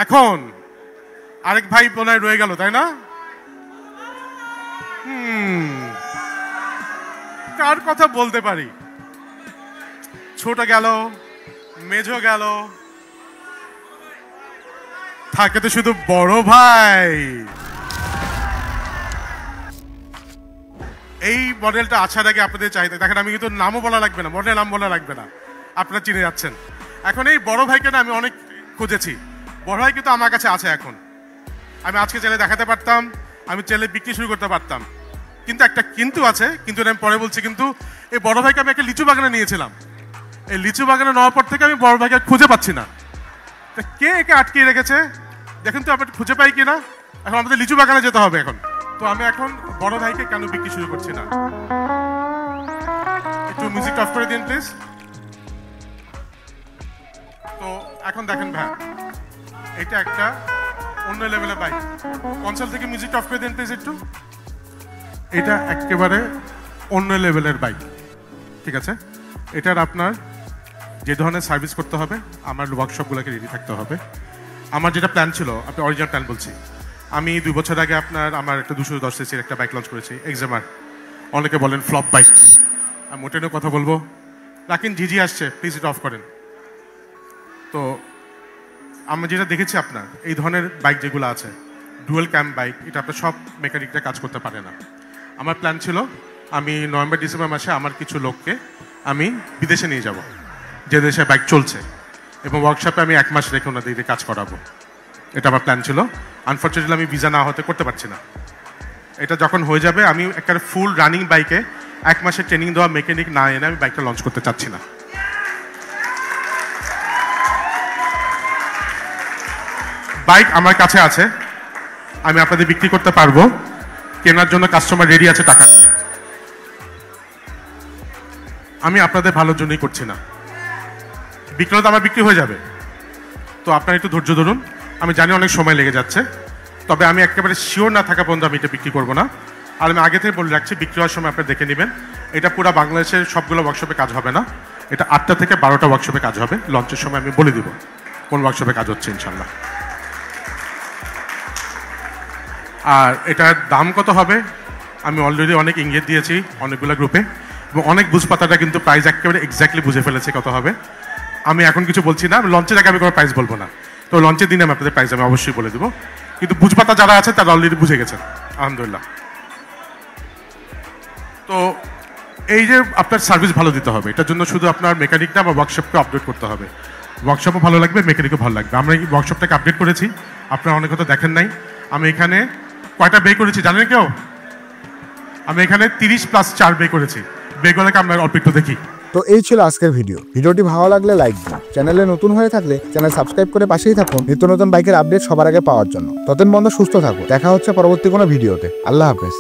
এখন আরেক ভাই বোনায় রয়ে গেল, তাই না? কার কথা বলতে পারি? ছোট গেল, মেজো গেল, থাকে তো শুধু বড় ভাই। এই মডেলটা আসার আগে আপনাদের চাহিদা দেখেন, আমি কিন্তু নামও বলা লাগবে না, মডেল নাম বলা লাগবে না, আপনারা চিনে যাচ্ছেন। এখন এই বড় ভাইকে না আমি অনেক খুঁজেছি, বড় ভাই কিন্তু আমার কাছে আছে। এখন আমি আজকে চাইলে দেখাতে পারতাম, আমি চাইলে বিক্রি শুরু করতে পারতাম, কিন্তু একটা কিন্তু আছে, কিন্তু আমি পরে বলছি। কিন্তু এই বড় ভাইকে আমি একটা লিচু বাগানে নিয়েছিলাম, এই লিচু বাগানে নেওয়ার পর থেকে আমি বড় ভাইকে খুঁজে পাচ্ছি না। কে একে আটকিয়ে রেখেছে দেখুন তো, আপনি খুঁজে পাই কিনা। এখন আমাদের লিচু বাগানে যেতে হবে এখন। তো আমি এখন বড় ভাইকে কেন বিক্রি শুরু করছি না, একটু মিউজিক অফ করে দিন প্লিজ। তো এখন দেখেন ভাই, এটা একটা অন্য লেভেলের বাইক। কনসোল থেকে মিউজিক অফ করে দিন প্লিজ একটু। এটা একেবারে অন্য লেভেলের বাইক, ঠিক আছে? এটার আপনার যে ধরনের সার্ভিস করতে হবে, আমার ওয়ার্কশপগুলোকে রেডি থাকতে হবে। আমার যেটা প্ল্যান ছিল, আপনি অরিজিনাল প্ল্যান বলছি, আমি 2 বছর আগে আমার একটা 210 সিসির একটা বাইক লঞ্চ করেছি, এক্সামার। অনেকে বলেন ফ্লপ বাইক, আমি মোটেও কথা বলবো রাখেন। জিজি আসছে, প্লিজ এটা অফ করেন। তো আমি যেটা দেখেছি, আপনার এই ধরনের বাইক যেগুলো আছে, ডুয়েল ক্যাম্প বাইক, এটা আপনার সব মেকানিকটা কাজ করতে পারে না। আমার প্ল্যান ছিল আমি নভেম্বর ডিসেম্বর মাসে আমার কিছু লোককে আমি বিদেশে নিয়ে যাব, যে দেশে বাইক চলছে, এবং ওয়ার্কশপে আমি 1 মাস রেখে ওনাদের কাজ করাবো। এটা আমার প্ল্যান ছিল। আনফর্চুনেটলি আমি ভিসা না হতে করতে পারছি না। এটা যখন হয়ে যাবে, আমি একটা ফুল রানিং বাইকে 1 মাসের ট্রেনিং দেওয়া মেকানিক না এনে আমি বাইকটা লঞ্চ করতে চাচ্ছি না। বাইক আমার কাছে আছে, আমি আপনাদের বিক্রি করতে পারবো, কেনার জন্য কাস্টমার রেডি আছে টাকা নিয়ে। আমি আপনাদের ভালোর জন্যই করছি না, বিক্রি তো আমার বিক্রি হয়ে যাবে। তো আপনারা একটু ধৈর্য ধরুন, আমি জানি অনেক সময় লেগে যাচ্ছে, তবে আমি একেবারে শিওর না থাকা পর্যন্ত আমি এটা বিক্রি করবো না। আর আমি আগে থেকে বলে রাখছি, বিক্রি হওয়ার সময় আপনারা দেখে নেবেন, এটা পুরো বাংলাদেশের সবগুলো ওয়ার্কশপে কাজ হবে না, এটা 8টা থেকে 12টা ওয়ার্কশপে কাজ হবে। লঞ্চের সময় আমি বলে দিব কোন ওয়ার্কশপে কাজ হচ্ছে ইনশাল্লাহ। আর এটার দাম কত হবে আমি অলরেডি অনেক ইঙ্গিত দিয়েছি অনেকগুলো গ্রুপে, এবং অনেক বুঝপাতাটা কিন্তু প্রাইস একেবারে এক্স্যাক্টলি বুঝে ফেলেছে কত হবে। আমি এখন কিছু বলছি না, লঞ্চের আগে আমি কোনো প্রাইস বলবো না। তো লঞ্চের দিনে আমি আপনাদের প্রাইস আমি অবশ্যই বলে দেবো, কিন্তু বুঝপাতা যারা আছে তারা অলরেডি বুঝে গেছেন আলহামদুলিল্লাহ। তো এই যে আপনার সার্ভিস ভালো দিতে হবে, এটার জন্য শুধু আপনার মেকানিক না বা ওয়ার্কশপকে আপডেট করতে হবে। ওয়ার্কশপও ভালো লাগবে, মেকানিকও ভালো লাগবে। আমরা এই ওয়ার্কশপটাকে আপডেট করেছি, আপনারা অনেক কথা দেখেন নাই। আমি এখানে কয়টা বে করেছি জানেন কেউ? আমি এখানে 30+4 বে করেছি। বেগুলোকে আমরা অল্প একটু দেখি। তো এই ছিল আজকের ভিডিওটি ভালো লাগলে লাইক দিন, চ্যানেলে নতুন হয়ে থাকলে চ্যানেল সাবস্ক্রাইব করে পাশেই থাকুন নিত্য নতুন বাইকের আপডেট সবার আগে পাওয়ার জন্য। ততদিন বন্ধু সুস্থ থাকুন, দেখা হচ্ছে পরবর্তী কোনো ভিডিওতে। আল্লাহ হাফেজ।